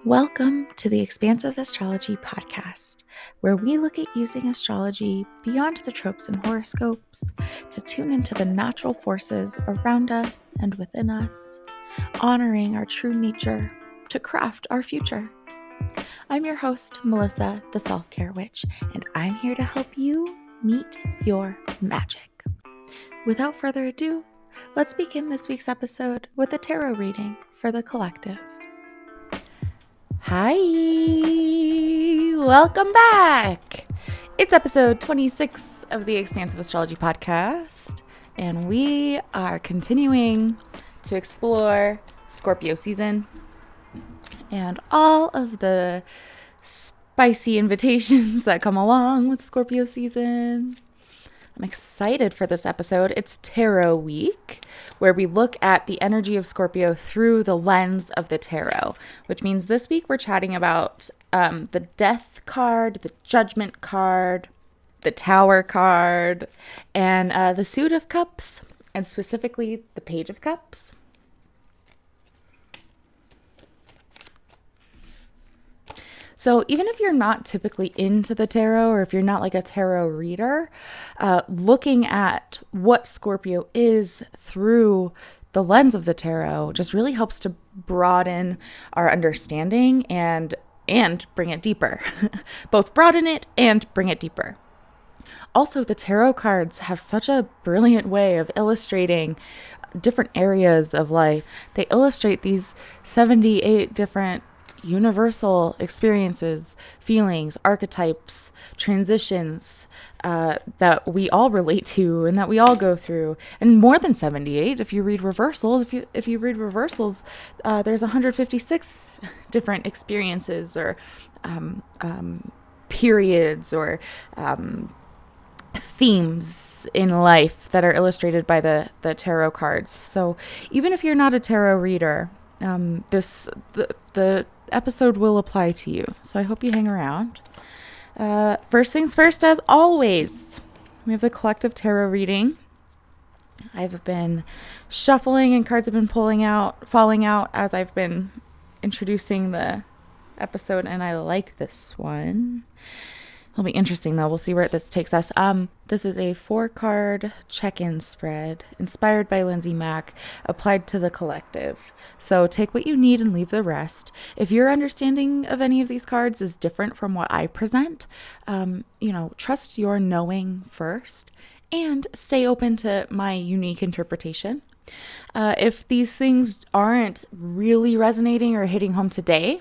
Welcome to the Expansive Astrology Podcast, where we look at using astrology beyond the tropes and horoscopes to tune into the natural forces around us and within us, honoring our true nature to craft our future. I'm your host, Melissa, the Self-Care Witch, and I'm here to help you meet your magic. Without further ado, let's begin this week's episode with a tarot reading for the collective. Hi, welcome back. It's episode 26 of the Expansive Astrology Podcast, and we are continuing to explore Scorpio season and all of the spicy invitations that come along with Scorpio season. I'm excited for this episode. It's Tarot Week, where we look at the energy of Scorpio through the lens of the tarot, which means this week we're chatting about the Death card, the Judgment card, the Tower card, and the Suit of Cups, and specifically the Page of Cups. So even if you're not typically into the tarot, or if you're not like a tarot reader, looking at what Scorpio is through the lens of the tarot just really helps to broaden our understanding and bring it deeper. Both broaden it and bring it deeper. Also, the tarot cards have such a brilliant way of illustrating different areas of life. They illustrate these 78 different universal experiences, feelings, archetypes, transitions that we all relate to and that we all go through, and more than 78 if you read reversals. If you read reversals, there's 156 different experiences or periods or themes in life that are illustrated by the tarot cards. So even if you're not a tarot reader, the episode will apply to you. So I hope you hang around. First things first, as always, we have the collective tarot reading. I've been shuffling and cards have been falling out as I've been introducing the episode, and I like this one. It'll be interesting, though. We'll see where this takes us. This is a 4-card check-in spread inspired by Lindsay Mack, applied to the collective. So take what you need and leave the rest. If your understanding of any of these cards is different from what I present, trust your knowing first and stay open to my unique interpretation. If these things aren't really resonating or hitting home today,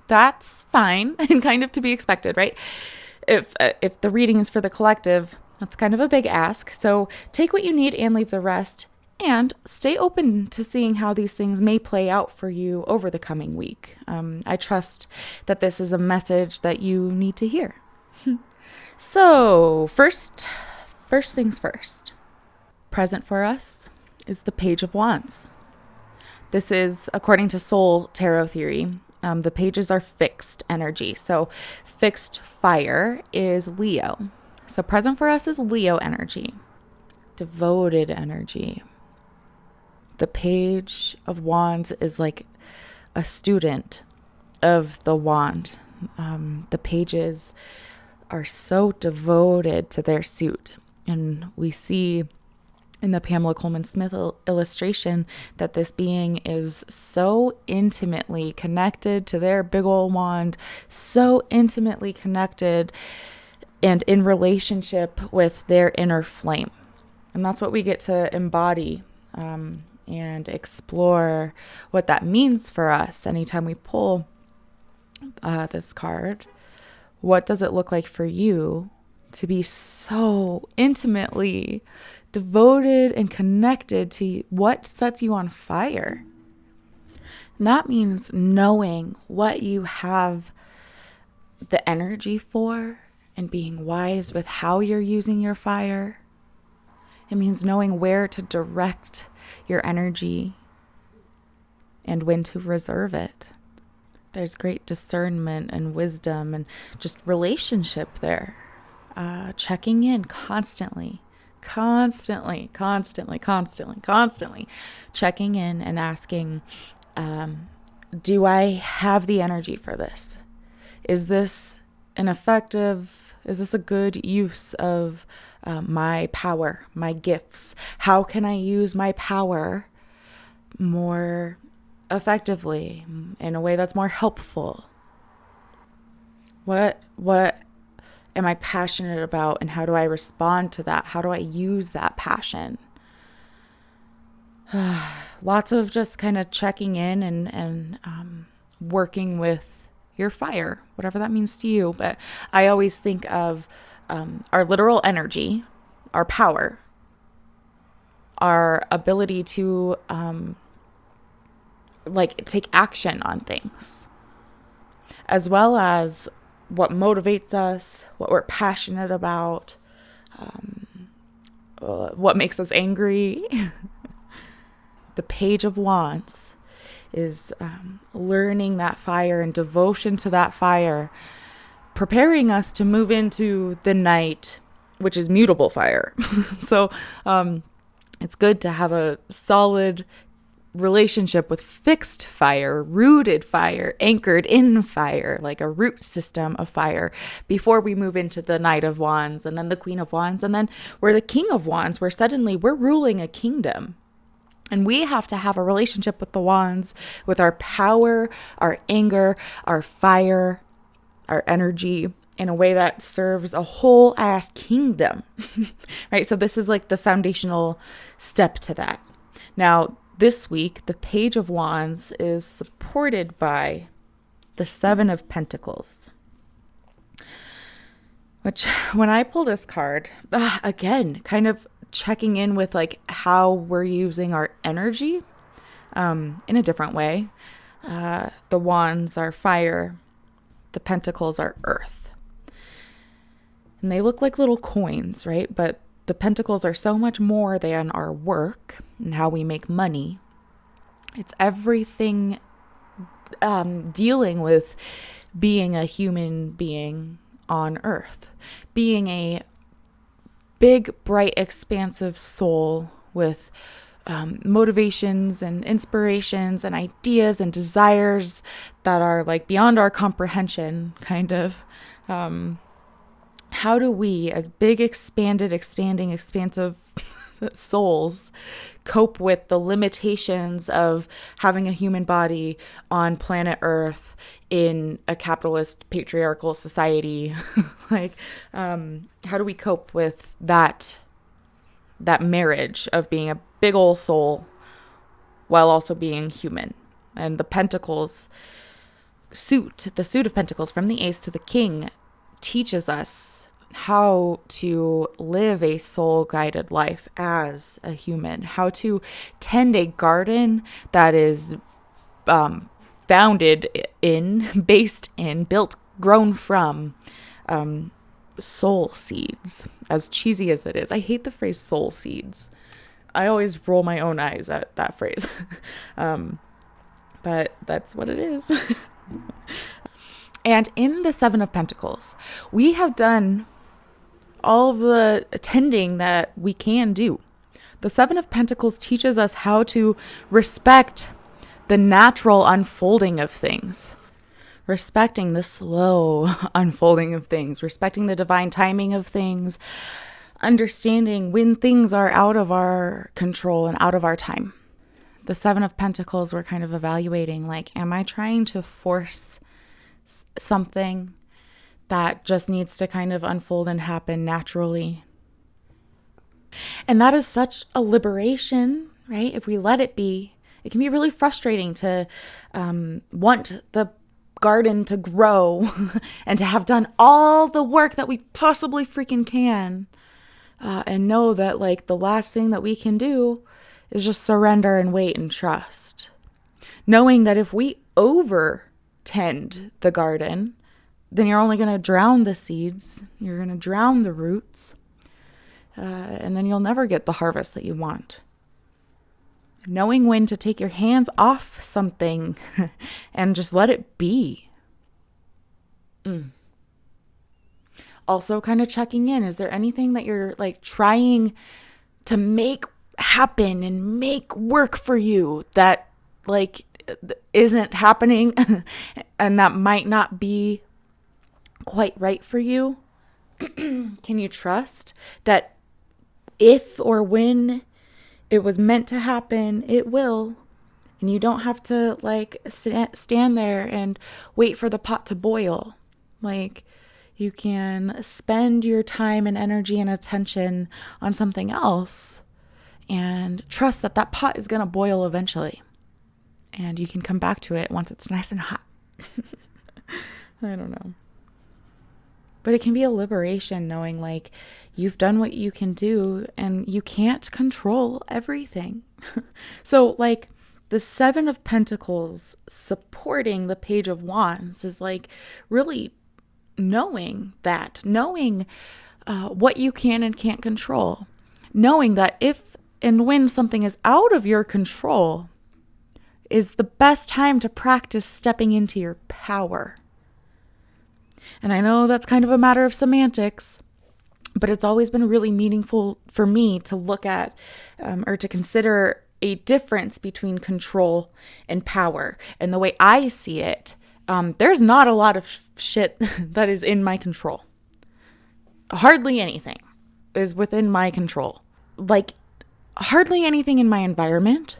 that's fine and kind of to be expected, right? If the reading is for the collective, that's kind of a big ask. So take what you need and leave the rest, and stay open to seeing how these things may play out for you over the coming week. I trust that this is a message that you need to hear. So first things first. Present for us is the Page of Wands. This is, according to Soul Tarot Theory, the pages are fixed energy. So fixed fire is Leo. So present for us is Leo energy, devoted energy. The Page of Wands is like a student of the wand. The pages are so devoted to their suit. And we see in the Pamela Coleman Smith illustration that this being is so intimately connected to their big old wand, so intimately connected and in relationship with their inner flame. And that's what we get to embody and explore what that means for us anytime we pull this card. What does it look like for you to be so intimately devoted and connected to what sets you on fire? And that means knowing what you have the energy for and being wise with how you're using your fire. It means knowing where to direct your energy and when to reserve it. There's great discernment and wisdom and just relationship there. Checking in constantly checking in and asking, Do I have the energy for this? Is this a good use of my power, my gifts? How can I use my power more effectively, in a way that's more helpful? What am I passionate about, and how do I respond to that? How do I use that passion? Lots of just kind of checking in and working with your fire, whatever that means to you. But I always think of our literal energy, our power, our ability to take action on things, as well as what motivates us, what we're passionate about, what makes us angry. The Page of Wands is learning that fire and devotion to that fire, preparing us to move into the night, which is mutable fire. So it's good to have a solid relationship with fixed fire, rooted fire, anchored in fire, like a root system of fire, before we move into the Knight of Wands, and then the Queen of Wands, and then we're the King of Wands, where suddenly we're ruling a kingdom. And we have to have a relationship with the wands, with our power, our anger, our fire, our energy, in a way that serves a whole ass kingdom, right? So this is like the foundational step to that. Now, this week, the Page of Wands is supported by the Seven of Pentacles, which when I pull this card, again, kind of checking in with like how we're using our energy in a different way. The wands are fire, the pentacles are earth. And they look like little coins, right? But the pentacles are so much more than our work and how we make money. It's everything dealing with being a human being on earth, being a big, bright, expansive soul with motivations and inspirations and ideas and desires that are like beyond our comprehension, kind of. How do we, as big, expanding, expansive souls, cope with the limitations of having a human body on planet Earth in a capitalist patriarchal society? How do we cope with that marriage of being a big old soul while also being human? And the pentacles the suit of pentacles, from the ace to the king, teaches us how to live a soul-guided life as a human, how to tend a garden that is grown from soul seeds, as cheesy as it is. I hate the phrase soul seeds. I always roll my own eyes at that phrase. But that's what it is. And in the Seven of Pentacles, we have done all of the tending that we can do. The Seven of Pentacles teaches us how to respect the natural unfolding of things, respecting the slow unfolding of things, respecting the divine timing of things, understanding when things are out of our control and out of our time. The Seven of Pentacles, we're kind of evaluating, like, am I trying to force something that just needs to kind of unfold and happen naturally? And that is such a liberation, right? If we let it be, it can be really frustrating to want the garden to grow and to have done all the work that we possibly freaking can, and know that like the last thing that we can do is just surrender and wait and trust, knowing that if we over tend the garden, then you're only going to drown the seeds, you're going to drown the roots, and then you'll never get the harvest that you want. Knowing when to take your hands off something and just let it be. Also kind of checking in, is there anything that you're like trying to make happen and make work for you that like isn't happening and that might not be quite right for you, can you trust that if or when it was meant to happen, it will? And you don't have to like stand there and wait for the pot to boil. Like, you can spend your time and energy and attention on something else and trust that that pot is going to boil eventually. And you can come back to it once it's nice and hot. I don't know. But it can be a liberation knowing like you've done what you can do and you can't control everything. So like the Seven of Pentacles supporting the Page of Wands is like really knowing what you can and can't control. Knowing that if and when something is out of your control is the best time to practice stepping into your power. And I know that's kind of a matter of semantics, but it's always been really meaningful for me to look at or to consider a difference between control and power. And the way I see it, there's not a lot of shit that is in my control. Hardly anything is within my control. Like, hardly anything in my environment.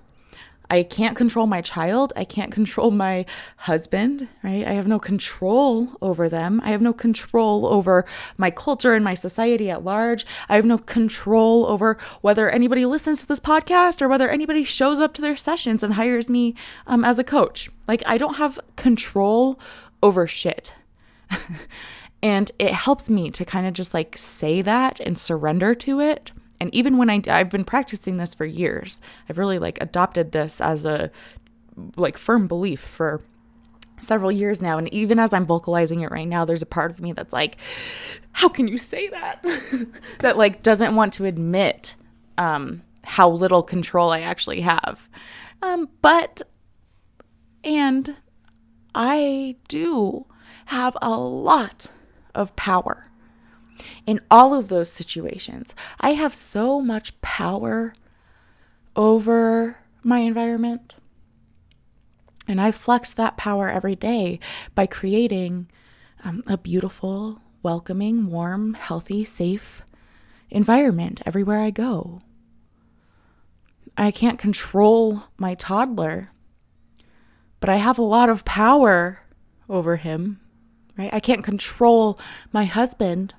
I can't control my child. I can't control my husband, right? I have no control over them. I have no control over my culture and my society at large. I have no control over whether anybody listens to this podcast or whether anybody shows up to their sessions and hires me as a coach. Like, I don't have control over shit. And it helps me to kind of just like say that and surrender to it. And even when I've been practicing this for years, I've really like adopted this as a like firm belief for several years now. And even as I'm vocalizing it right now, there's a part of me that's like, how can you say that? That like doesn't want to admit how little control I actually have. But I do have a lot of power. In all of those situations, I have so much power over my environment. And I flex that power every day by creating a beautiful, welcoming, warm, healthy, safe environment everywhere I go. I can't control my toddler, but I have a lot of power over him, right? I can't control my husband,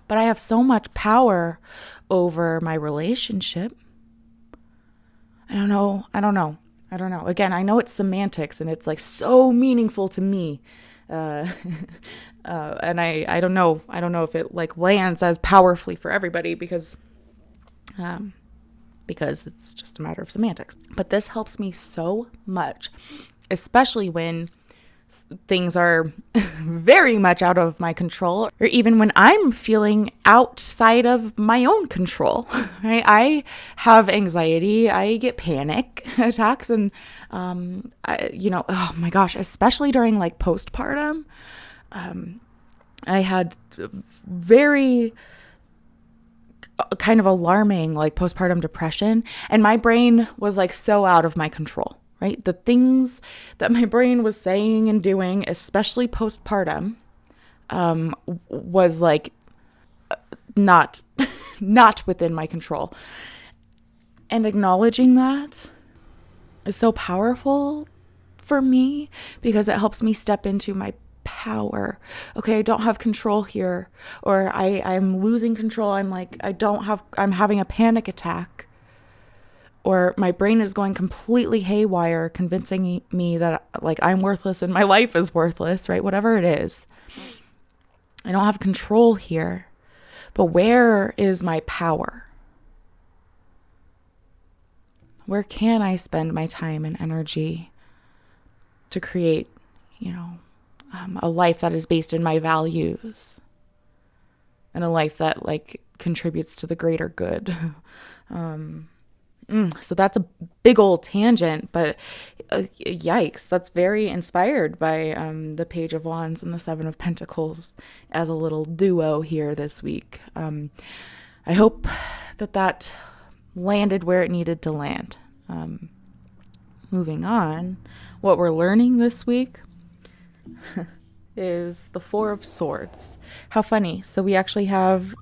but I have so much power over my relationship. I don't know. Again, I know it's semantics and it's like so meaningful to me. And I don't know. I don't know if it like lands as powerfully for everybody because it's just a matter of semantics. But this helps me so much, especially when things are very much out of my control, or even when I'm feeling outside of my own control, right? I have anxiety, I get panic attacks, and, oh my gosh, especially during like postpartum, I had very kind of alarming like postpartum depression, and my brain was like so out of my control. Right? The things that my brain was saying and doing, especially postpartum, was like not within my control. And acknowledging that is so powerful for me because it helps me step into my power. Okay, I don't have control here, or I'm losing control. I'm having a panic attack. Or my brain is going completely haywire, convincing me that like I'm worthless and my life is worthless, right? Whatever it is. I don't have control here. But where is my power? Where can I spend my time and energy to create, a life that is based in my values and a life that like contributes to the greater good? So that's a big old tangent, but yikes, that's very inspired by the Page of Wands and the Seven of Pentacles as a little duo here this week. I hope that landed where it needed to land. moving on, what we're learning this week is the Four of Swords. How funny. So we actually have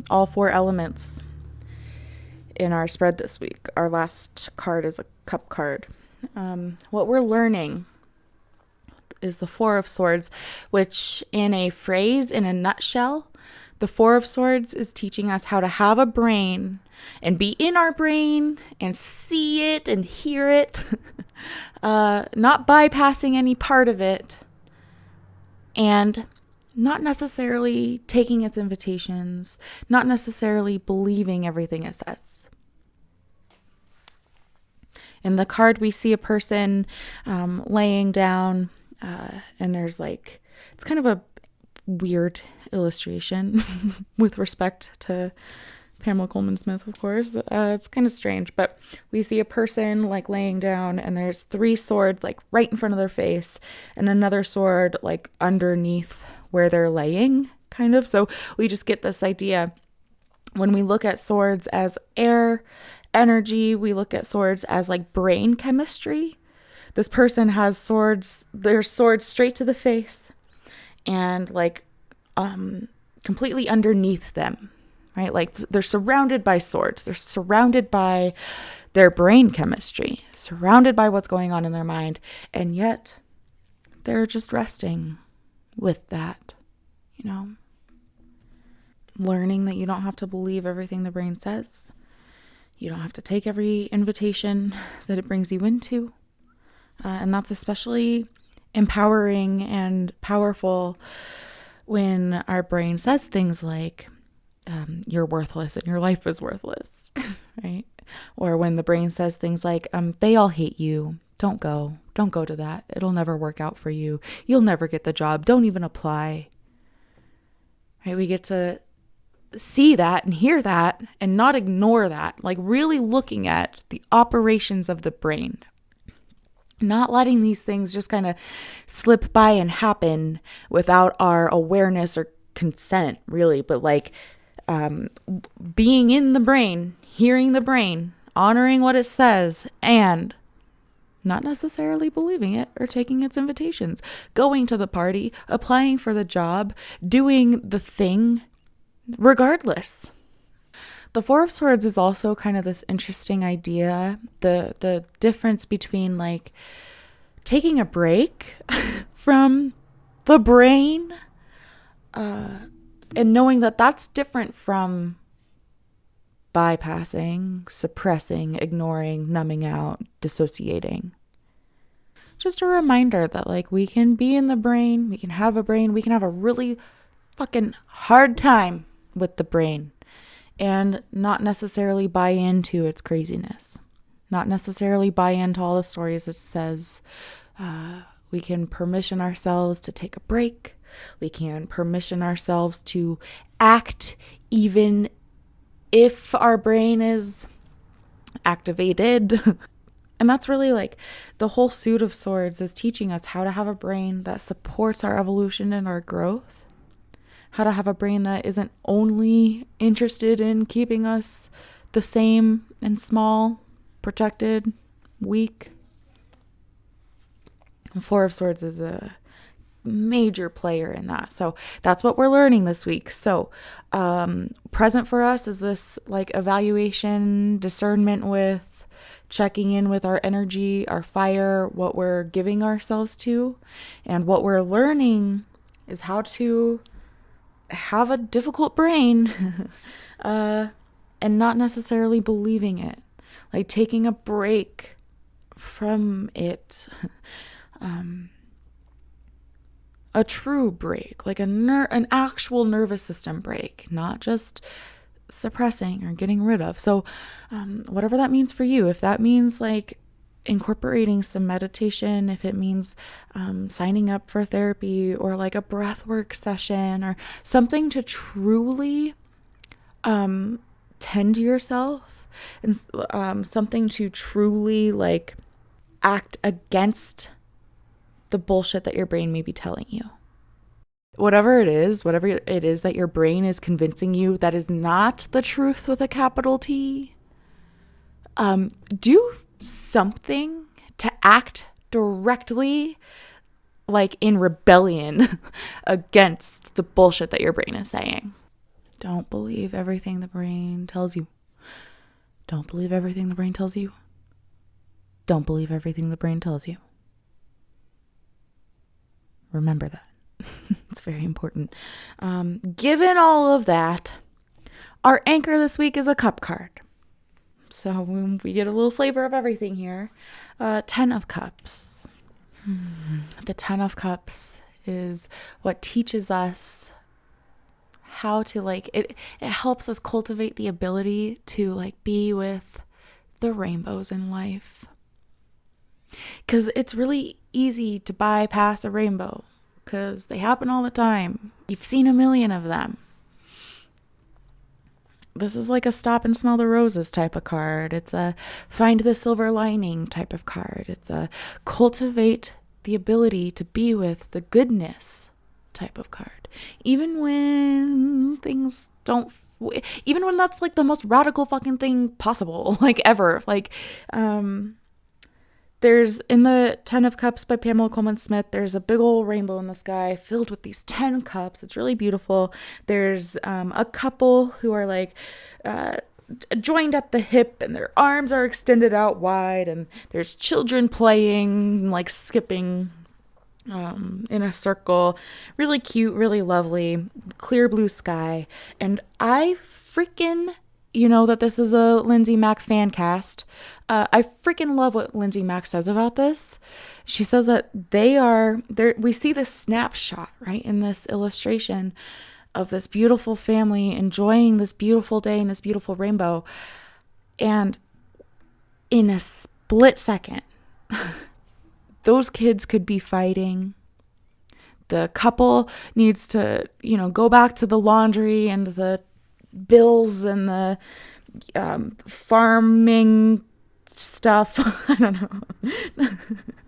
all four elements in our spread this week. Our last card is a cup card. What we're learning is the Four of Swords, which in a phrase, in a nutshell, the Four of Swords is teaching us how to have a brain and be in our brain and see it and hear it, not bypassing any part of it, and not necessarily taking its invitations, not necessarily believing everything it says. In the card, we see a person laying down, and there's like, it's kind of a weird illustration with respect to Pamela Coleman Smith, of course. It's kind of strange, but we see a person like laying down, and there's three swords like right in front of their face, and another sword like underneath where they're laying, kind of. So we just get this idea. When we look at swords as air energy, we look at swords as like brain chemistry. This person has their swords straight to the face and like completely underneath them, right? Like they're surrounded by swords. They're surrounded by their brain chemistry, surrounded by what's going on in their mind. And yet they're just resting with that, learning that you don't have to believe everything the brain says. You don't have to take every invitation that it brings you into. And that's especially empowering and powerful when our brain says things like, you're worthless and your life is worthless, right? Or when the brain says things like, they all hate you. Don't go to that. It'll never work out for you. You'll never get the job. Don't even apply. Right? We get to see that and hear that and not ignore that, like really looking at the operations of the brain, not letting these things just kind of slip by and happen without our awareness or consent, really, but like being in the brain, hearing the brain, honoring what it says, and not necessarily believing it or taking its invitations, going to the party, applying for the job, doing the thing regardless. The Four of Swords is also kind of this interesting idea, the difference between like taking a break from the brain and knowing that that's different from bypassing, suppressing, ignoring, numbing out, dissociating. Just a reminder that like we can be in the brain, we can have a really fucking hard time with the brain and not necessarily buy into its craziness, not necessarily buy into all the stories it says. We can permission ourselves to take a break. We can permission ourselves to act even if our brain is activated. And that's really like the whole suit of swords is teaching us how to have a brain that supports our evolution and our growth. How to have a brain that isn't only interested in keeping us the same and small, protected, weak. The Four of Swords is a major player in that. So that's what we're learning this week. So present for us is this like evaluation, discernment with, checking in with our energy, our fire, what we're giving ourselves to. And what we're learning is how to have a difficult brain and not necessarily believing it, like taking a break from it, a true break, like an actual nervous system break, not just suppressing or getting rid of. So whatever that means for you, if that means like incorporating some meditation, if it means signing up for therapy or like a breathwork session or something to truly tend to yourself and something to truly like act against the bullshit that your brain may be telling you. Whatever it is that your brain is convincing you that is not the truth with a capital T, do something to act directly like in rebellion against the bullshit that your brain is saying. Don't believe everything the brain tells you. Don't believe everything the brain tells you. Don't believe everything the brain tells you. Remember that. It's very important. Given all of that, our anchor this week is a cup card. So we get a little flavor of everything here. 10 of Cups. The 10 of Cups is what teaches us how to it helps us cultivate the ability to be with the rainbows in life. Because it's really easy to bypass a rainbow because they happen all the time. You've seen a million of them. This is like a stop and smell the roses type of card. It's a find the silver lining type of card. It's a cultivate the ability to be with the goodness type of card. Even when things don't, even when that's the most radical fucking thing possible, ever. There's in the 10 of Cups by Pamela Coleman Smith, there's a big old rainbow in the sky filled with these 10 cups. It's really beautiful. There's a couple who are joined at the hip and their arms are extended out wide, and there's children playing, skipping in a circle. Really cute, really lovely, clear blue sky. And I freaking, that this is a Lindsay Mack fan cast. I freaking love what Lindsay Mack says about this. She says that we see this snapshot, right, in this illustration of this beautiful family enjoying this beautiful day and this beautiful rainbow. And in a split second, those kids could be fighting. The couple needs to, go back to the laundry and the bills and the farming stuff. I don't know.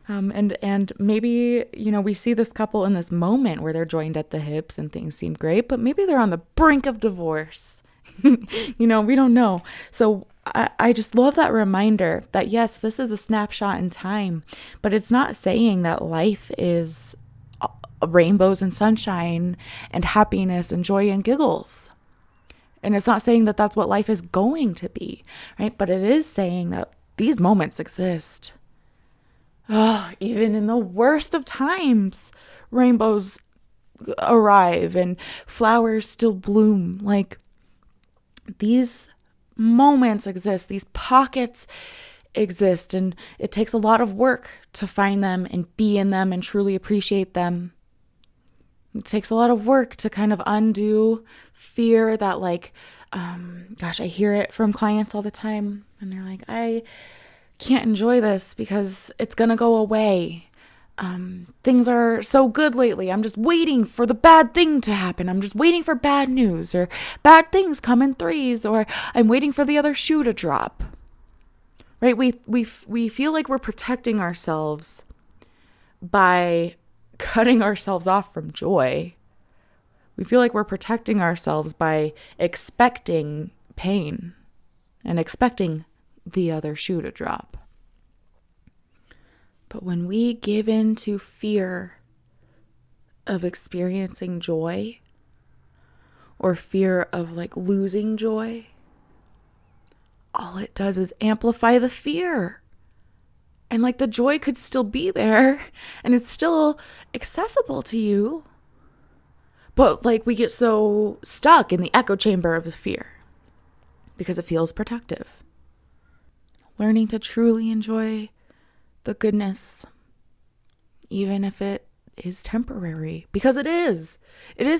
And maybe, we see this couple in this moment where they're joined at the hips and things seem great, but maybe they're on the brink of divorce. We don't know. So I just love that reminder that, yes, this is a snapshot in time, but it's not saying that life is rainbows and sunshine and happiness and joy and giggles. And it's not saying that that's what life is going to be, right? But it is saying that these moments exist. Oh, even in the worst of times, rainbows arrive and flowers still bloom. These moments exist, these pockets exist, and it takes a lot of work to find them and be in them and truly appreciate them. It takes a lot of work to kind of undo fear that I hear it from clients all the time, and they're like, I can't enjoy this because it's going to go away. Things are so good lately. I'm just waiting for the bad thing to happen. I'm just waiting for bad news, or bad things come in threes, or I'm waiting for the other shoe to drop. Right? We feel like we're protecting ourselves by cutting ourselves off from joy. We feel like we're protecting ourselves by expecting pain and expecting the other shoe to drop. But when we give in to fear of experiencing joy, or fear of losing joy, all it does is amplify the fear. And the joy could still be there and it's still accessible to you. But we get so stuck in the echo chamber of the fear because it feels protective. Learning to truly enjoy the goodness, even if it is temporary, because it is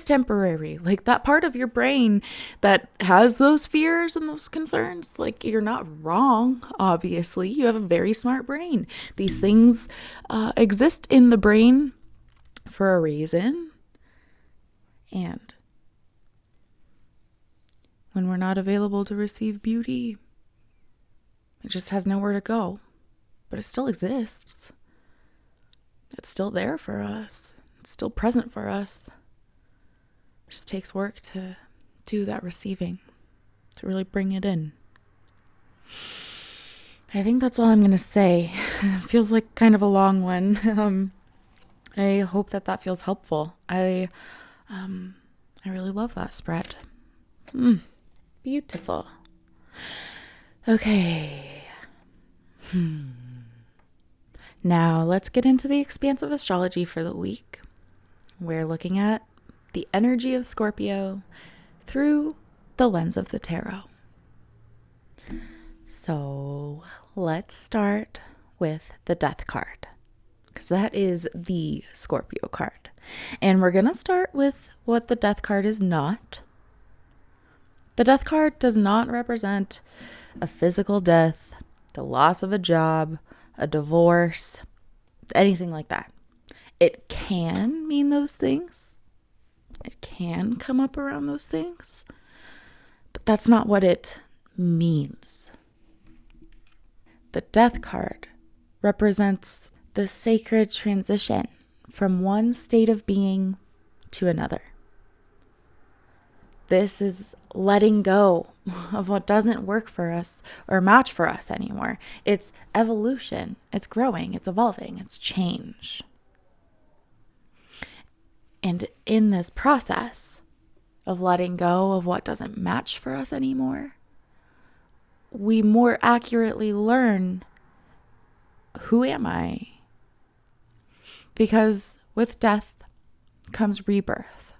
temporary. That part of your brain that has those fears and those concerns, you're not wrong. Obviously, you have a very smart brain. These things exist in the brain for a reason. And when we're not available to receive beauty, it just has nowhere to go, but it still exists. It's still there for us. It's still present for us. It just takes work to do that receiving, to really bring it in. I think that's all I'm going to say. It feels like kind of a long one. I hope that feels helpful. I really love that spread. Beautiful. Okay. Now let's get into the expansive astrology for the week. We're looking at the energy of Scorpio through the lens of the tarot. So let's start with the Death card, because that is the Scorpio card. And we're going to start with what the Death card is not. The Death card does not represent a physical death, the loss of a job, a divorce, anything like that. It can mean those things. It can come up around those things. But that's not what it means. The Death card represents the sacred transition from one state of being to another. This is letting go of what doesn't work for us or match for us anymore. It's evolution. It's growing. It's evolving. It's change. And in this process of letting go of what doesn't match for us anymore, we more accurately learn, who am I? Because with death comes rebirth.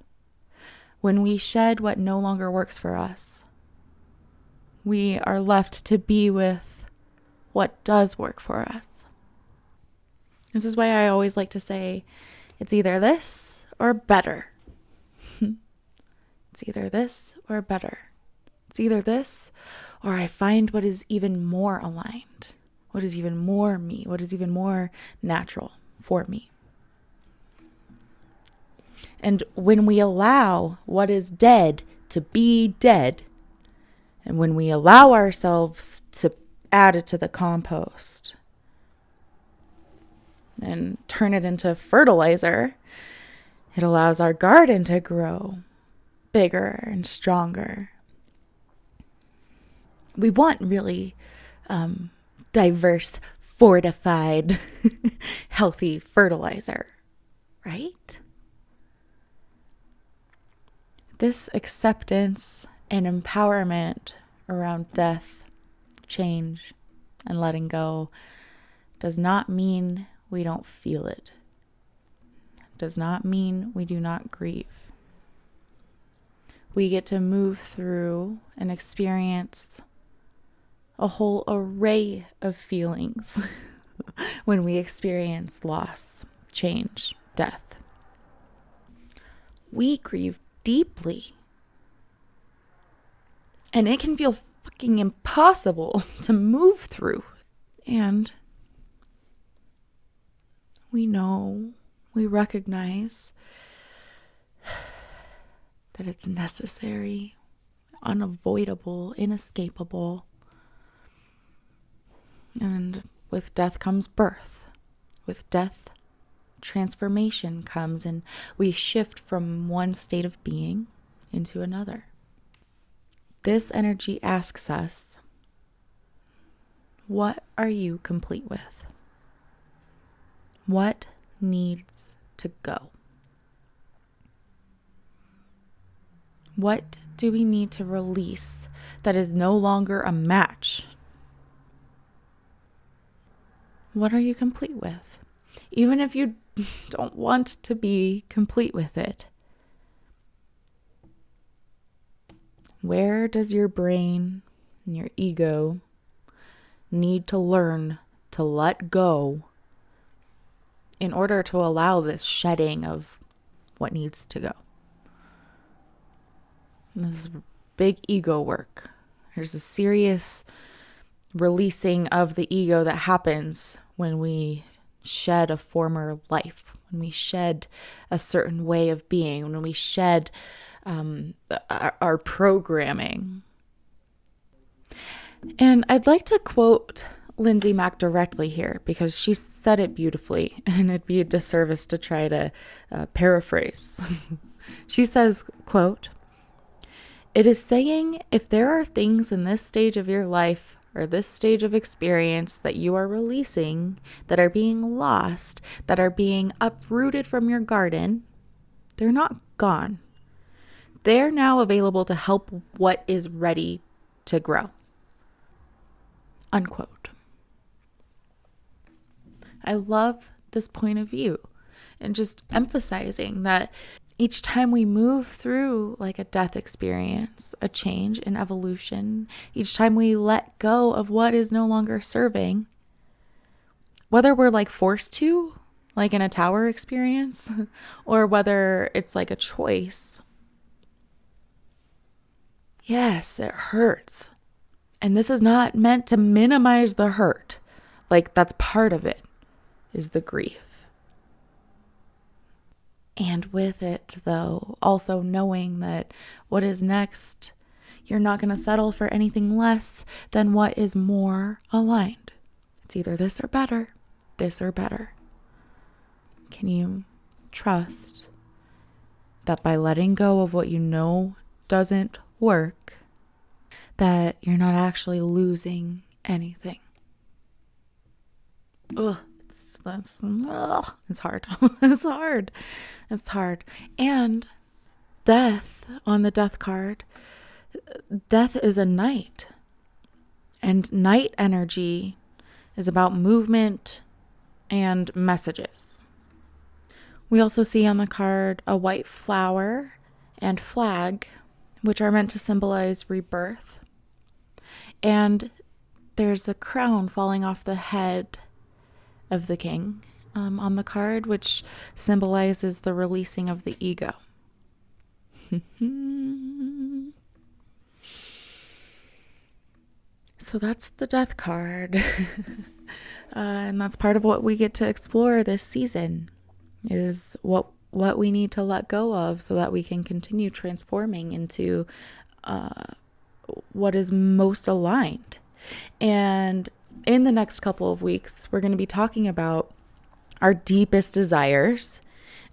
When we shed what no longer works for us, we are left to be with what does work for us. This is why I always like to say, it's either this or better. It's either this or better. It's either this or I find what is even more aligned, what is even more me, what is even more natural for me. And when we allow what is dead to be dead, and when we allow ourselves to add it to the compost and turn it into fertilizer, it allows our garden to grow bigger and stronger. We want really diverse, fortified, healthy fertilizer, right? This acceptance and empowerment around death, change, and letting go does not mean we don't feel it. Does not mean we do not grieve. We get to move through and experience a whole array of feelings when we experience loss, change, death. We grieve deeply. And it can feel fucking impossible to move through. And we know, we recognize that it's necessary, unavoidable, inescapable. And with death comes birth. With death, transformation comes, and we shift from one state of being into another. This energy asks us, what are you complete with? What needs to go? What do we need to release that is no longer a match? What are you complete with? Even if you don't want to be complete with it, where does your brain and your ego need to learn to let go in order to allow this shedding of what needs to go? This is big ego work. There's a serious releasing of the ego that happens when we shed a former life, when we shed a certain way of being, when we shed our programming. And I'd like to quote Lindsay Mack directly here because she said it beautifully, and it'd be a disservice to try to paraphrase. She says, quote, "It is saying if there are things in this stage of your life or this stage of experience that you are releasing, that are being lost, that are being uprooted from your garden, they're not gone. They're now available to help what is ready to grow. Unquote. I love this point of view, and just emphasizing that each time we move through like a death experience, a change, an evolution, each time we let go of what is no longer serving, whether we're like forced to, like in a tower experience, or whether it's like a choice. Yes, it hurts. And this is not meant to minimize the hurt. Like, that's part of it, is the grief. And with it, though, also knowing that what is next, you're not going to settle for anything less than what is more aligned. It's either this or better, this or better. Can you trust that by letting go of what you know doesn't work, that you're not actually losing anything? It's hard. It's hard. And death on the death card, death is a night. And night energy is about movement and messages. We also see on the card a white flower and flag, which are meant to symbolize rebirth. And there's a crown falling off the head of the king on the card, which symbolizes the releasing of the ego. So that's the death card. And that's part of what we get to explore this season, is what we need to let go of so that we can continue transforming into what is most aligned. And in the next couple of weeks, we're going to be talking about our deepest desires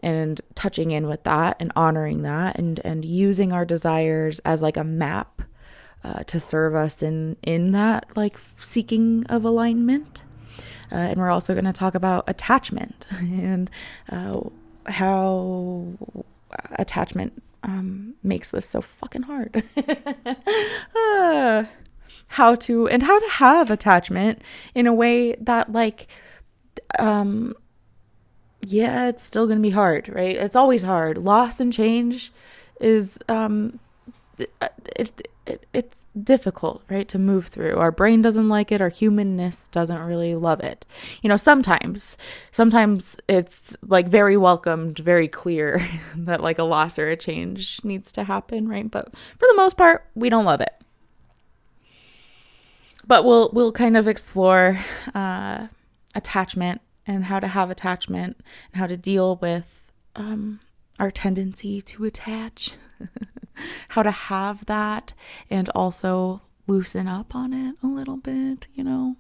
and touching in with that and honoring that and using our desires as like a map to serve us in that like seeking of alignment. And we're also going to talk about attachment and how attachment makes this so fucking hard. How to have attachment in a way that like, it's still going to be hard, right? It's always hard. Loss and change is, it's difficult, right, to move through. Our brain doesn't like it. Our humanness doesn't really love it. You know, sometimes it's like very welcomed, very clear that like a loss or a change needs to happen, right? But for the most part, we don't love it. But we'll kind of explore attachment and how to have attachment and how to deal with our tendency to attach, how to have that and also loosen up on it a little bit, you know,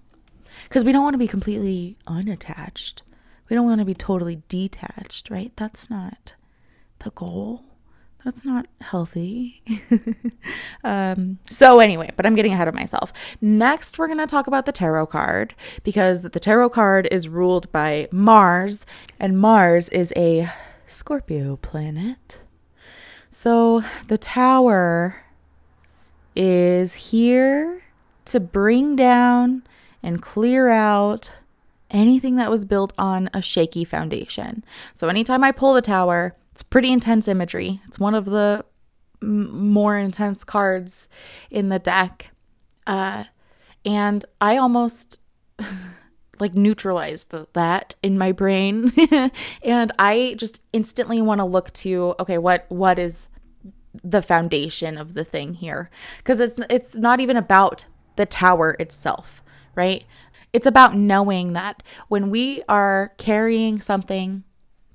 because we don't want to be completely unattached. We don't want to be totally detached, right? That's not the goal. That's not healthy. So anyway, but I'm getting ahead of myself. Next, we're going to talk about the tarot card, because the tarot card is ruled by Mars, and Mars is a Scorpio planet. So the Tower is here to bring down and clear out anything that was built on a shaky foundation. So anytime I pull the Tower, it's pretty intense imagery. It's one of the more intense cards in the deck. And I almost like neutralized that in my brain. And I just instantly want to look to, okay, what is the foundation of the thing here? Because it's not even about the Tower itself, right? It's about knowing that when we are carrying something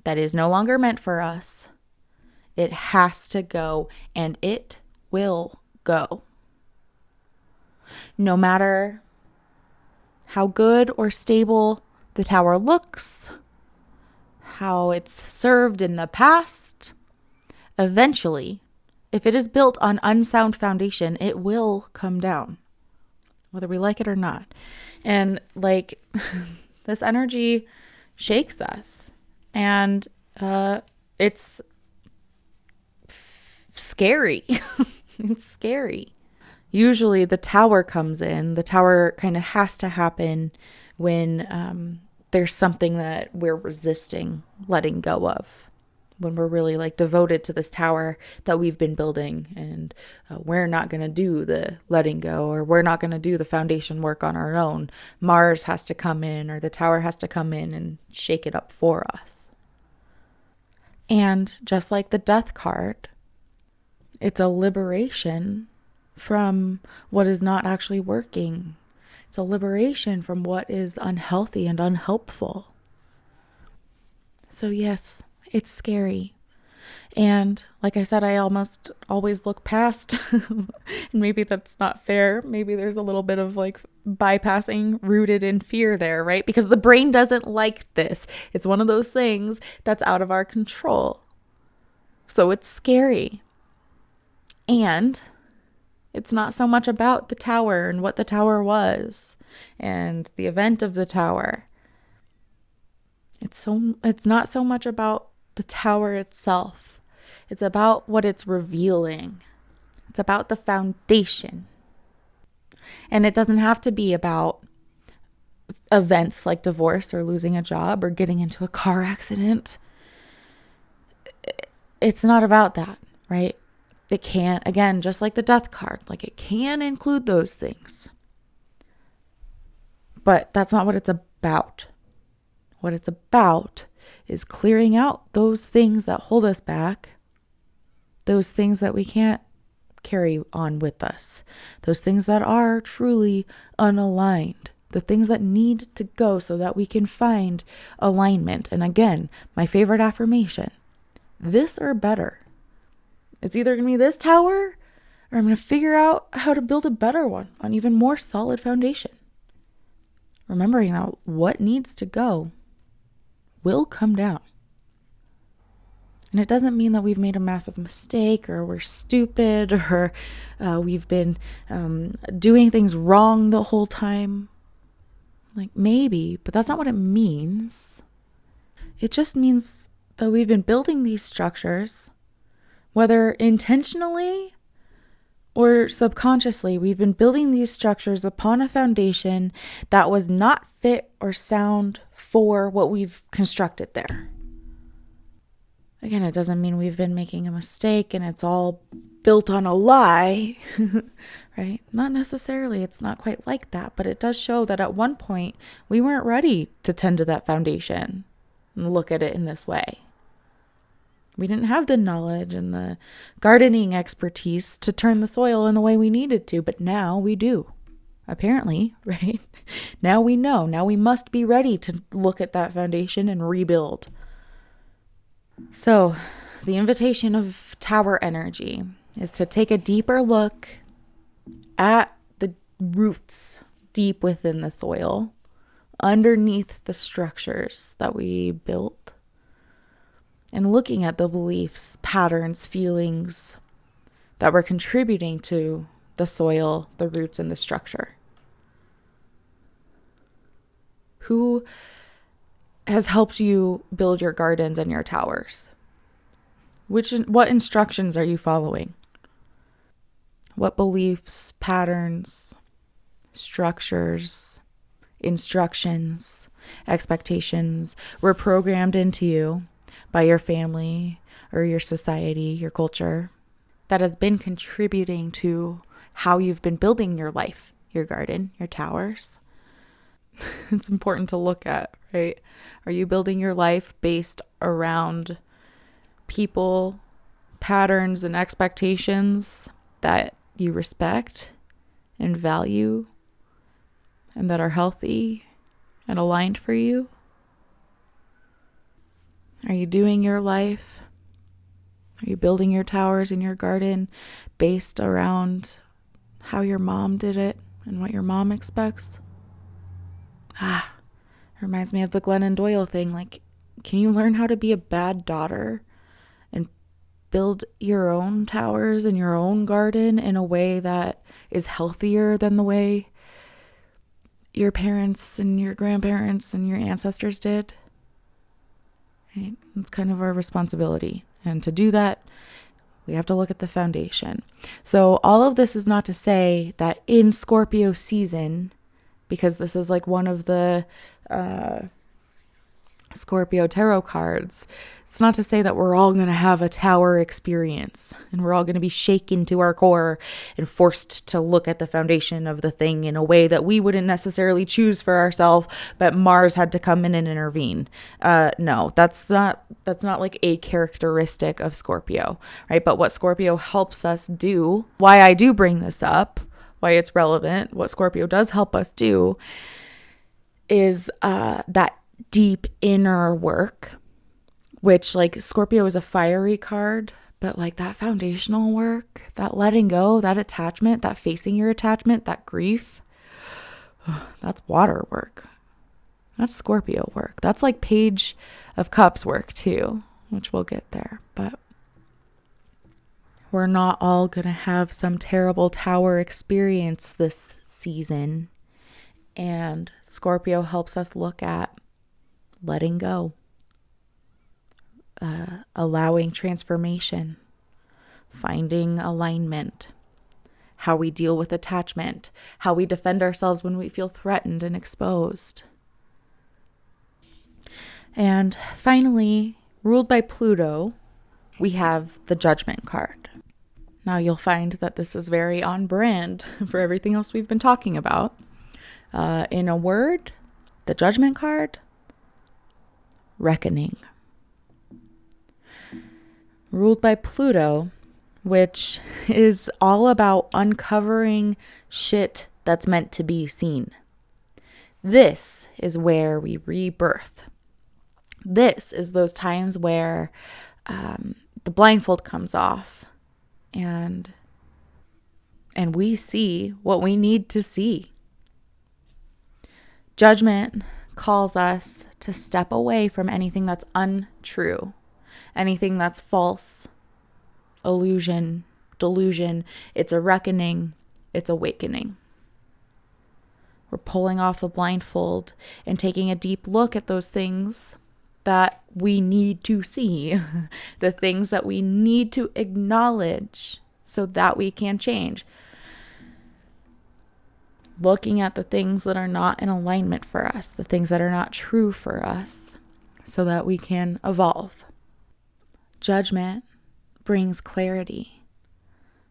that is no longer meant for us, it has to go, and it will go. No matter how good or stable the Tower looks, how it's served in the past, eventually, if it is built on unsound foundation, it will come down. whether we like it or not. And like this energy shakes us, and it's scary. It's scary. Usually the tower comes in. The tower kind of has to happen when there's something that we're resisting letting go of. When we're really like devoted to this tower that we've been building, and we're not going to do the letting go, or we're not going to do the foundation work on our own. Mars has to come in, or the tower has to come in and shake it up for us. And just like the death card, it's a liberation from what is not actually working. It's a liberation from what is unhealthy and unhelpful. So yes, it's scary. And like I said, I almost always look past, and maybe that's not fair. Maybe there's a little bit of like bypassing rooted in fear there, right? Because the brain doesn't like this. It's one of those things that's out of our control. So it's scary. And it's not so much about the tower and what the tower was and the event of the tower. It's not so much about the tower itself. It's about what it's revealing. It's about the foundation. And it doesn't have to be about events like divorce or losing a job or getting into a car accident. It's not about that, right? It can, again, just like the death card, like it can include those things. But that's not what it's about. What it's about is clearing out those things that hold us back, those things that we can't carry on with us, those things that are truly unaligned, the things that need to go so that we can find alignment. And again, my favorite affirmation, this or better. It's either going to be this tower, or I'm going to figure out how to build a better one on even more solid foundation. Remembering that what needs to go will come down. And it doesn't mean that we've made a massive mistake, or we're stupid, or we've been doing things wrong the whole time. Like maybe, but that's not what it means. It just means that we've been building these structures, whether intentionally or subconsciously, we've been building these structures upon a foundation that was not fit or sound for what we've constructed there. Again, it doesn't mean we've been making a mistake and it's all built on a lie, right? Not necessarily. It's not quite like that, but it does show that at one point we weren't ready to tend to that foundation and look at it in this way. We didn't have the knowledge and the gardening expertise to turn the soil in the way we needed to, but now we do. Apparently, right? Now we know. Now we must be ready to look at that foundation and rebuild. So, the invitation of tower energy is to take a deeper look at the roots deep within the soil, underneath the structures that we built, and looking at the beliefs, patterns, feelings that were contributing to the soil, the roots, and the structure. Who has helped you build your gardens and your towers? What instructions are you following? What beliefs, patterns, structures, instructions, expectations were programmed into you by your family or your society, your culture, that has been contributing to how you've been building your life, your garden, your towers? It's important to look at, right? Are you building your life based around people, patterns, and expectations that you respect and value and that are healthy and aligned for you? Are you doing your life? Are you building your towers in your garden based around how your mom did it and what your mom expects? Reminds me of the Glennon Doyle thing. Like, can you learn how to be a bad daughter and build your own towers in your own garden in a way that is healthier than the way your parents and your grandparents and your ancestors did. Right? It's kind of our responsibility. And to do that, we have to look at the foundation. So all of this is not to say that in Scorpio season, because this is like one of the Scorpio tarot cards, it's not to say that we're all going to have a tower experience and we're all going to be shaken to our core and forced to look at the foundation of the thing in a way that we wouldn't necessarily choose for ourselves, but Mars had to come in and intervene. No, that's not like a characteristic of Scorpio, right? But what Scorpio helps us do, why I do bring this up, why it's relevant, what Scorpio does help us do is that deep inner work, which like Scorpio is a fiery card, but like that foundational work, that letting go, that attachment, that facing your attachment, that grief, that's water work. That's Scorpio work. That's like Page of Cups work too, which we'll get there. But we're not all going to have some terrible tower experience this season. And Scorpio helps us look at letting go, allowing transformation, finding alignment, how we deal with attachment, how we defend ourselves when we feel threatened and exposed. And finally, ruled by Pluto, we have the Judgment card. Now you'll find that this is very on brand for everything else we've been talking about. In a word, the Judgment card, reckoning. Ruled by Pluto, which is all about uncovering shit that's meant to be seen. This is where we rebirth. This is those times where the blindfold comes off and we see what we need to see. Judgment calls us to step away from anything that's untrue, anything that's false, illusion, delusion. It's a reckoning, it's awakening. We're pulling off the blindfold and taking a deep look at those things that we need to see, the things that we need to acknowledge so that we can change. Looking at the things that are not in alignment for us, the things that are not true for us, so that we can evolve. Judgment brings clarity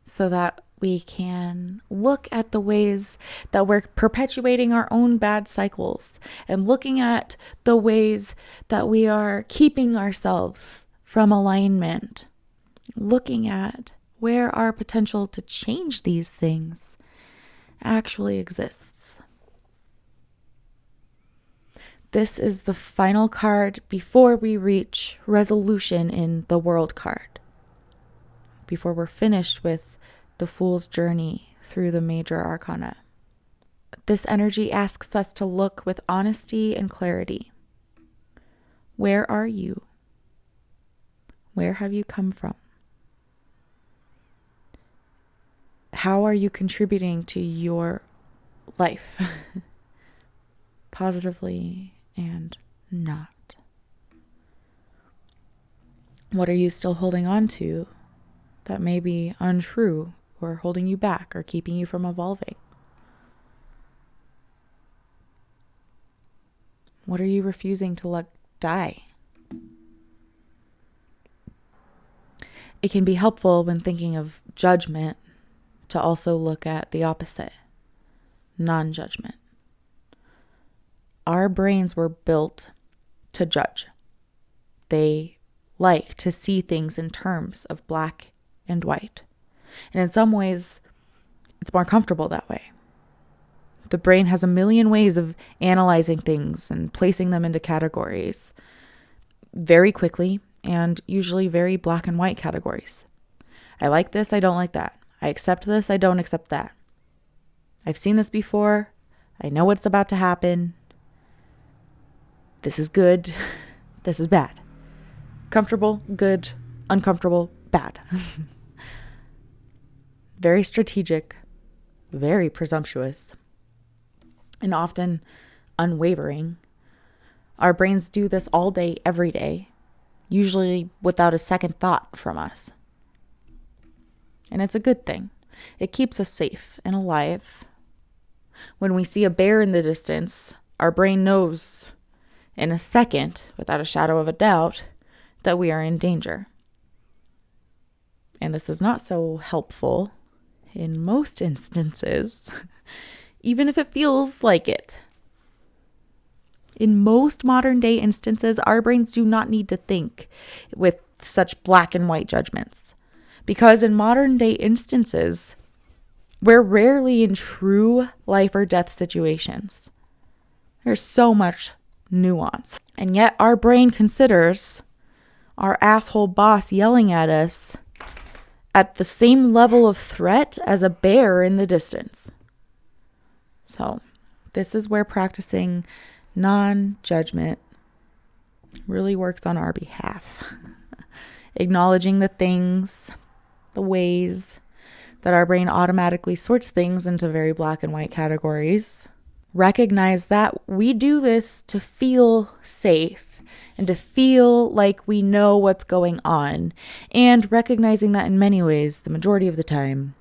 so that we can look at the ways that we're perpetuating our own bad cycles and looking at the ways that we are keeping ourselves from alignment, looking at where our potential to change these things actually exists. This is the final card before we reach resolution in the World card, before we're finished with the Fool's journey through the major arcana. This energy asks us to look with honesty and clarity. Where are you? Where have you come from? How are you contributing to your life? Positively and not. What are you still holding on to that may be untrue or holding you back or keeping you from evolving? What are you refusing to let die? It can be helpful when thinking of judgment to also look at the opposite, non-judgment. Our brains were built to judge. They like to see things in terms of black and white. And in some ways, it's more comfortable that way. The brain has a million ways of analyzing things and placing them into categories very quickly, and usually very black and white categories. I like this, I don't like that. I accept this, I don't accept that. I've seen this before. I know what's about to happen. This is good. This is bad. Comfortable, good. Uncomfortable, bad. Very strategic, very presumptuous. and often unwavering. Our brains do this all day, every day, usually without a second thought from us. And it's a good thing. It keeps us safe and alive. When we see a bear in the distance, our brain knows in a second, without a shadow of a doubt, that we are in danger. And this is not so helpful in most instances, even if it feels like it. In most modern day instances, our brains do not need to think with such black and white judgments. Because in modern day instances, we're rarely in true life or death situations. There's so much nuance. And yet our brain considers our asshole boss yelling at us at the same level of threat as a bear in the distance. So this is where practicing non-judgment really works on our behalf. Acknowledging the things, the ways that our brain automatically sorts things into very black and white categories. Recognize that we do this to feel safe and to feel like we know what's going on. And recognizing that in many ways, the majority of the time,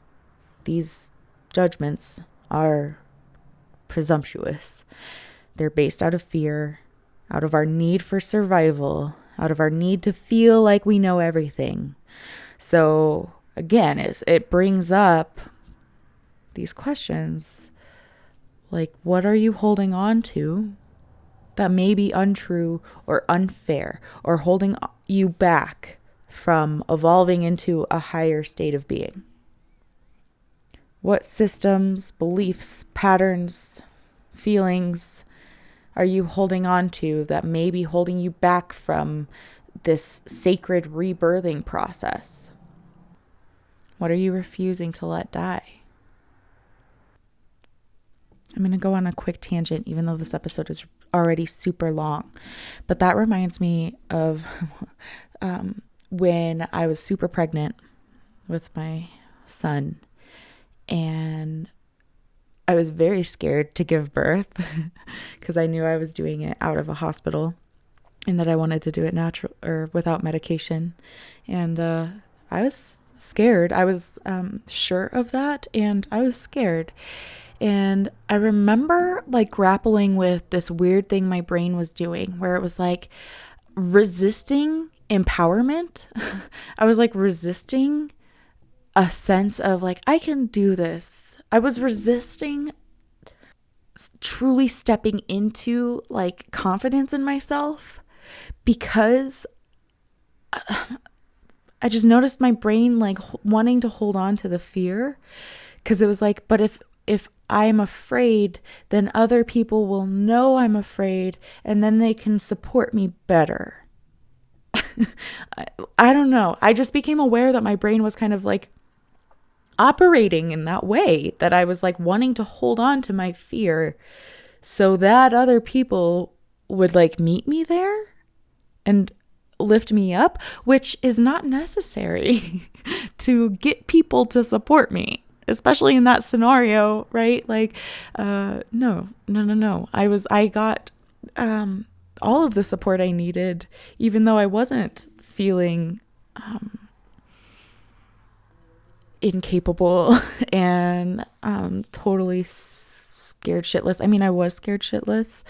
these judgments are presumptuous. They're based out of fear, out of our need for survival, out of our need to feel like we know everything. So again, it brings up these questions like, what are you holding on to that may be untrue or unfair or holding you back from evolving into a higher state of being? What systems, beliefs, patterns, feelings are you holding on to that may be holding you back from this sacred rebirthing process? What are you refusing to let die? I'm going to go on a quick tangent, even though this episode is already super long. But that reminds me of when I was super pregnant with my son. And I was very scared to give birth because I knew I was doing it out of a hospital and that I wanted to do it natural or without medication. And I was scared. I was sure of that, and I was scared. And I remember like grappling with this weird thing my brain was doing where it was like resisting empowerment. I was like resisting a sense of like, I can do this. I was resisting truly stepping into like confidence in myself because I just noticed my brain like wanting to hold on to the fear, because it was like, but if I'm afraid, then other people will know I'm afraid and then they can support me better. I don't know. I just became aware that my brain was kind of like operating in that way, that I was like wanting to hold on to my fear so that other people would like meet me there and lift me up, which is not necessary to get people to support me, especially in that scenario, right? Like, no. I got all of the support I needed, even though I wasn't feeling incapable and totally scared shitless. I mean, I was scared shitless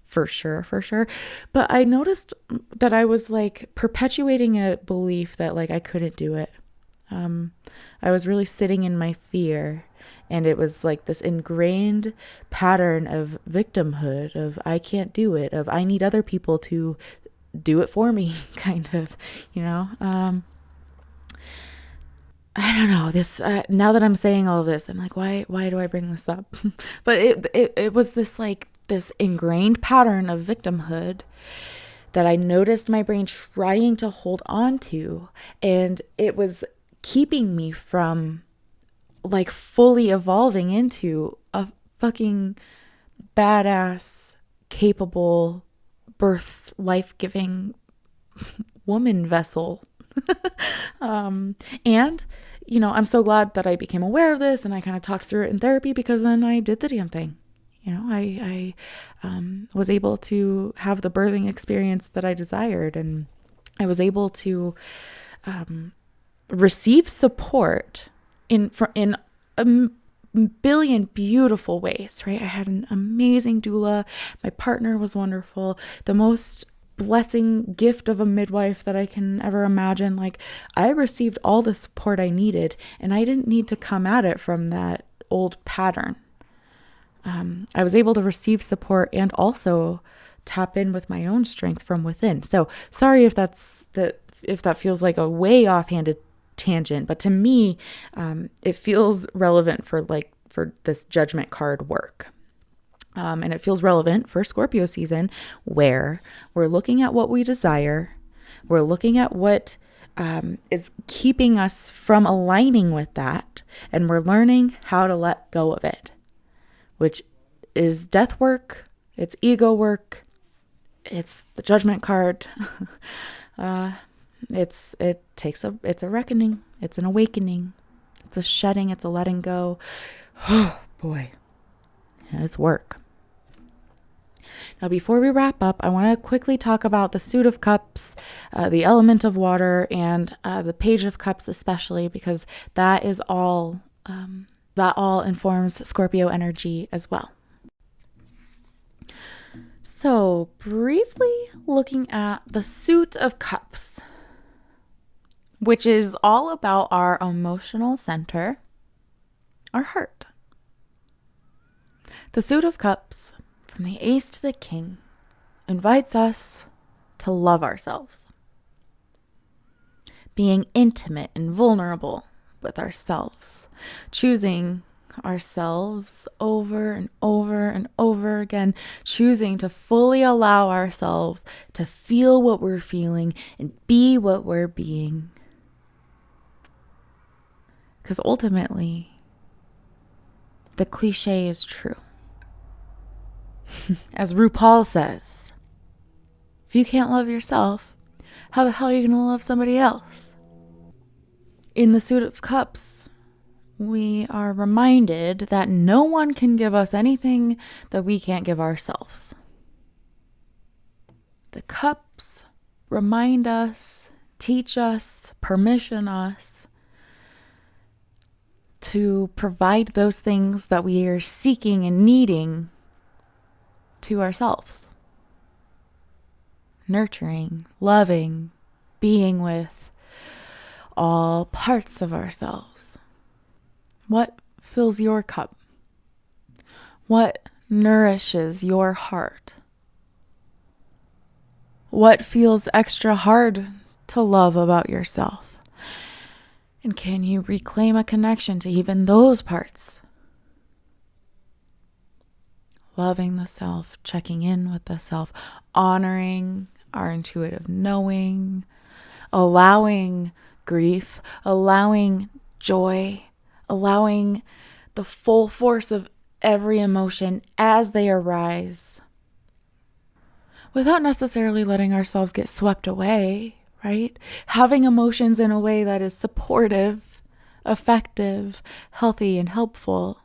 for sure. But I noticed that I was like perpetuating a belief that like I couldn't do it. I was really sitting in my fear, and it was like this ingrained pattern of victimhood, of I can't do it, of I need other people to do it for me, kind of, you know. I don't know this, now that I'm saying all of this, I'm like, why do I bring this up? But it was this like this ingrained pattern of victimhood that I noticed my brain trying to hold on to, and it was keeping me from like fully evolving into a fucking badass, capable, birth, life-giving woman vessel. And, you know, I'm so glad that I became aware of this and I kind of talked through it in therapy, because then I did the damn thing. I was able to have the birthing experience that I desired, and I was able to receive support in a billion beautiful ways, right? I had an amazing doula. My partner was wonderful. The most blessing gift of a midwife that I can ever imagine. Like, I received all the support I needed, and I didn't need to come at it from that old pattern. I was able to receive support and also tap in with my own strength from within. So sorry if that feels like a way offhanded tangent, but to me, it feels relevant for this judgment card work. And it feels relevant for Scorpio season, where we're looking at what we desire. We're looking at what is keeping us from aligning with that. And we're learning how to let go of it, which is death work. It's ego work. It's the judgment card. It's a reckoning. It's an awakening. It's a shedding. It's a letting go. Oh boy, it's work. Now, before we wrap up, I want to quickly talk about the Suit of Cups, the element of water, and the Page of Cups, especially because that all informs Scorpio energy as well. So, briefly looking at the Suit of Cups, which is all about our emotional center, our heart. The Suit of Cups, from the Ace to the King, invites us to love ourselves, being intimate and vulnerable with ourselves, choosing ourselves over and over and over again, choosing to fully allow ourselves to feel what we're feeling and be what we're being. Because ultimately, the cliche is true. As RuPaul says, if you can't love yourself, how the hell are you going to love somebody else? In the Suit of Cups, we are reminded that no one can give us anything that we can't give ourselves. The cups remind us, teach us, permission us to provide those things that we are seeking and needing to ourselves. Nurturing, loving, being with all parts of ourselves. What fills your cup? What nourishes your heart? What feels extra hard to love about yourself? And can you reclaim a connection to even those parts? Loving the self, checking in with the self, honoring our intuitive knowing, allowing grief, allowing joy, allowing the full force of every emotion as they arise, without necessarily letting ourselves get swept away, right? Having emotions in a way that is supportive, effective, healthy, and helpful,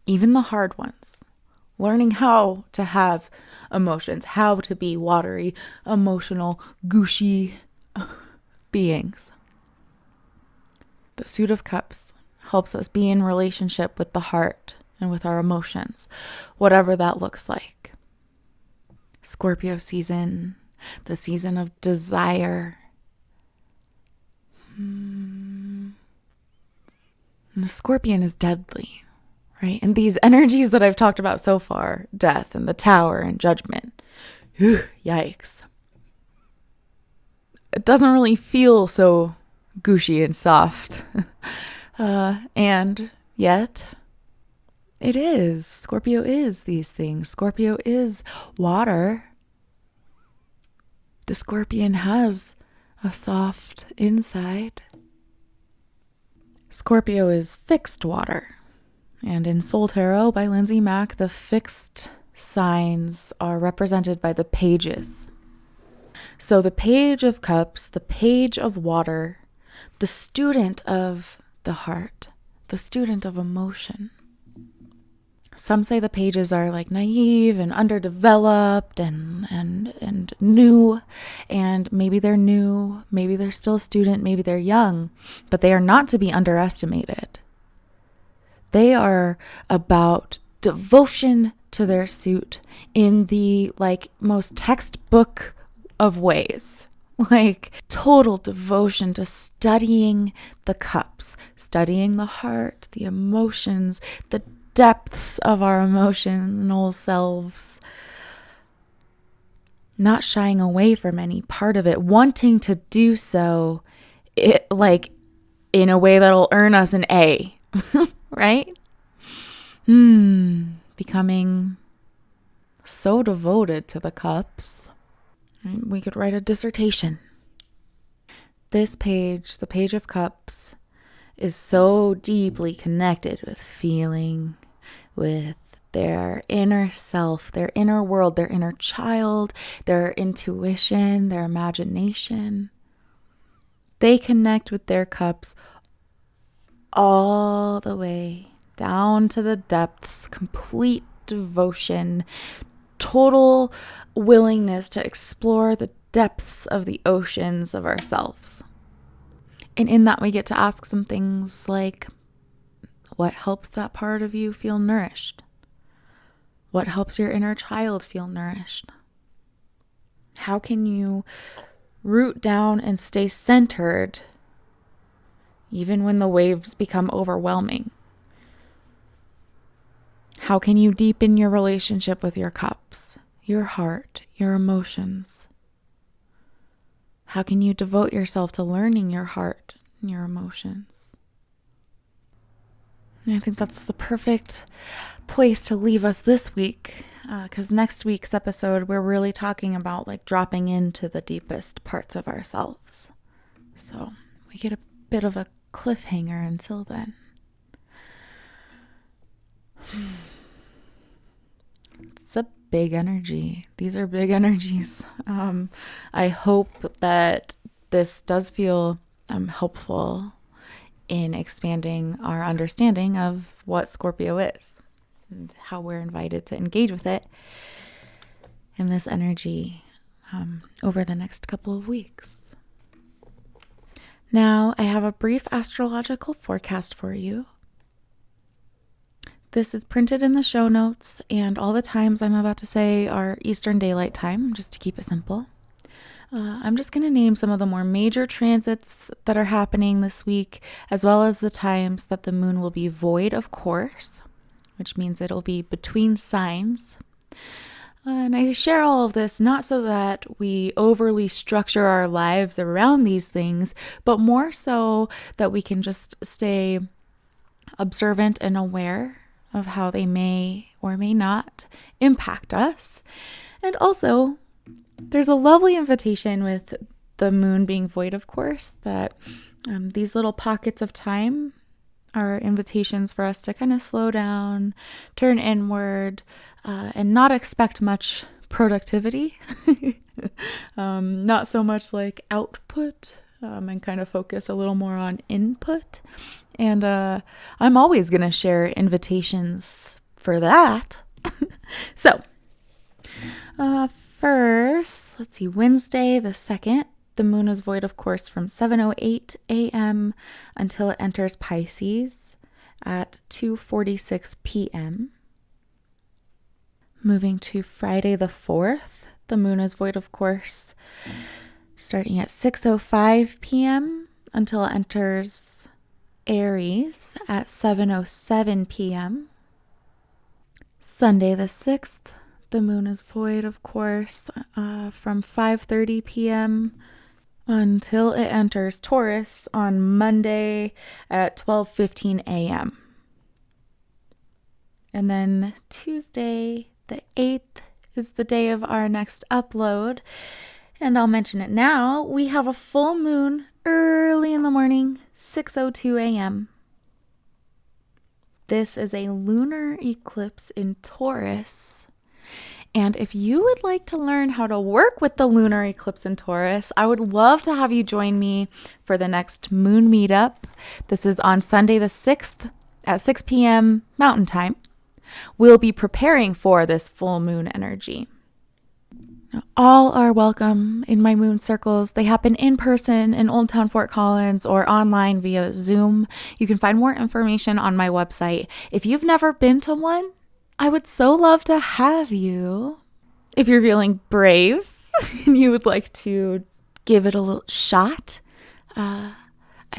even the hard ones. Learning how to have emotions, how to be watery, emotional, gushy beings. The Suit of Cups helps us be in relationship with the heart and with our emotions, whatever that looks like. Scorpio season, the season of desire. And the Scorpion is deadly, right? And these energies that I've talked about so far, death and the Tower and judgment, yikes. It doesn't really feel so gushy and soft. And yet, it is. Scorpio is these things. Scorpio is water. The Scorpion has a soft inside. Scorpio is fixed water. And in Soul Tarot by Lindsay Mack, the fixed signs are represented by the pages. So the Page of Cups, the Page of Water, the student of the heart, the student of emotion. Some say the pages are like naive and underdeveloped and new, and maybe they're new, maybe they're still a student, maybe they're young, but they are not to be underestimated. They are about devotion to their suit in the most textbook of ways. Total devotion to studying the cups, studying the heart, the emotions, the depths of our emotional selves, not shying away from any part of it, wanting to do so in a way that'll earn us an A, right? Becoming so devoted to the cups. We could write a dissertation. This page, the Page of Cups, is so deeply connected with feeling, with their inner self, their inner world, their inner child, their intuition, their imagination. They connect with their cups all the way down to the depths, complete devotion, total willingness to explore the depths of the oceans of ourselves. And in that, we get to ask some things like, what helps that part of you feel nourished? What helps your inner child feel nourished? How can you root down and stay centered even when the waves become overwhelming? How can you deepen your relationship with your cups, your heart, your emotions? How can you devote yourself to learning your heart and your emotions? And I think that's the perfect place to leave us this week, because next week's episode, we're really talking about dropping into the deepest parts of ourselves. So we get a bit of a cliffhanger until then. It's a big energy. These are big energies. I hope that this does feel helpful in expanding our understanding of what Scorpio is and how we're invited to engage with it in this energy over the next couple of weeks. Now, I have a brief astrological forecast for you. This is printed in the show notes, and all the times I'm about to say are Eastern Daylight Time, just to keep it simple. I'm just going to name some of the more major transits that are happening this week, as well as the times that the moon will be void of course, which means it'll be between signs. And I share all of this not so that we overly structure our lives around these things, but more so that we can just stay observant and aware of how they may or may not impact us. And also, there's a lovely invitation with the moon being void, of course, that these little pockets of time are invitations for us to kind of slow down, turn inward, and not expect much productivity. Not so much output, and kind of focus a little more on input. And I'm always going to share invitations for that. So, first, let's see, Wednesday the 2nd, the moon is void, of course, from 7:08 a.m. until it enters Pisces at 2:46 p.m. Moving to Friday the 4th, the moon is void, of course, starting at 6:05 p.m. until it enters Aries at 7:07 p.m. Sunday the 6th, the moon is void, of course, from 5:30 p.m. until it enters Taurus on Monday at 12:15 a.m. And then Tuesday the 8th is the day of our next upload. And I'll mention it now. We have a full moon early in the morning, 6:02 a.m. This is a lunar eclipse in Taurus. And if you would like to learn how to work with the lunar eclipse in Taurus, I would love to have you join me for the next moon meetup. This is on Sunday the 6th at 6 p.m. Mountain Time. we'll be preparing for this full moon energy. All are welcome in my moon circles. They happen in person in Old Town Fort Collins or online via Zoom. You can find more information on my website. If you've never been to one, I would so love to have you. If you're feeling brave and you would like to give it a little shot, I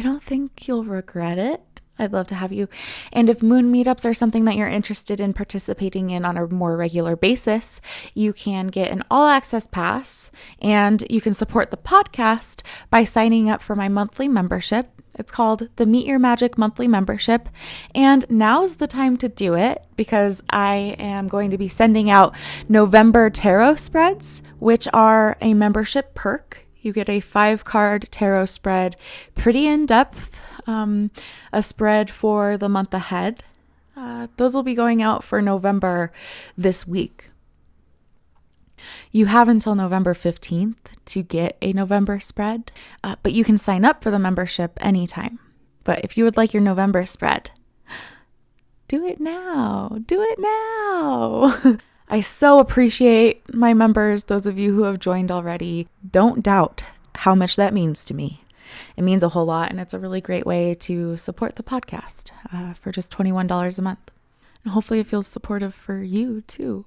don't think you'll regret it. I'd love to have you. And if moon meetups are something that you're interested in participating in on a more regular basis, you can get an all-access pass, and you can support the podcast by signing up for my monthly membership. It's called the Meet Your Magic Monthly Membership, and now's the time to do it because I am going to be sending out November tarot spreads, which are a membership perk. You get a 5-card tarot spread, pretty in-depth, a spread for the month ahead. Those will be going out for November this week. You have until November 15th to get a November spread, but you can sign up for the membership anytime. But if you would like your November spread, do it now. Do it now. I so appreciate my members, those of you who have joined already. Don't doubt how much that means to me. It means a whole lot, and it's a really great way to support the podcast for just $21 a month. And hopefully it feels supportive for you too.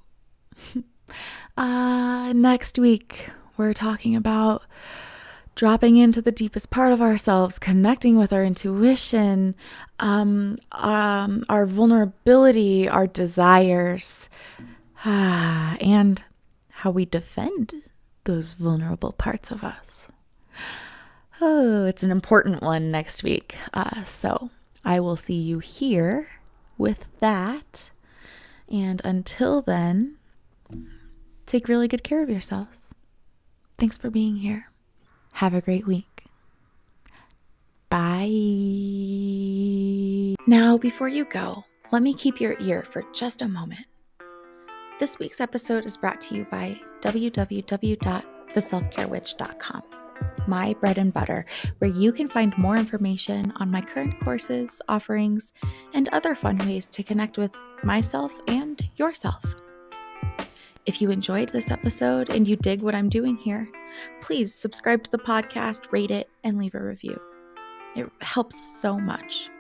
Next week, we're talking about dropping into the deepest part of ourselves, connecting with our intuition, our vulnerability, our desires, and how we defend those vulnerable parts of us. Oh, it's an important one next week. So I will see you here with that. And until then, take really good care of yourselves. Thanks for being here. Have a great week. Bye. Now, before you go, let me keep your ear for just a moment. This week's episode is brought to you by www.theselfcarewitch.com, my bread and butter, where you can find more information on my current courses, offerings, and other fun ways to connect with myself and yourself. If you enjoyed this episode and you dig what I'm doing here, please subscribe to the podcast, rate it, and leave a review. It helps so much.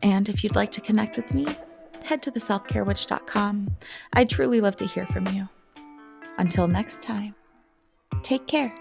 And if you'd like to connect with me, head to theselfcarewitch.com. I'd truly love to hear from you. Until next time, take care.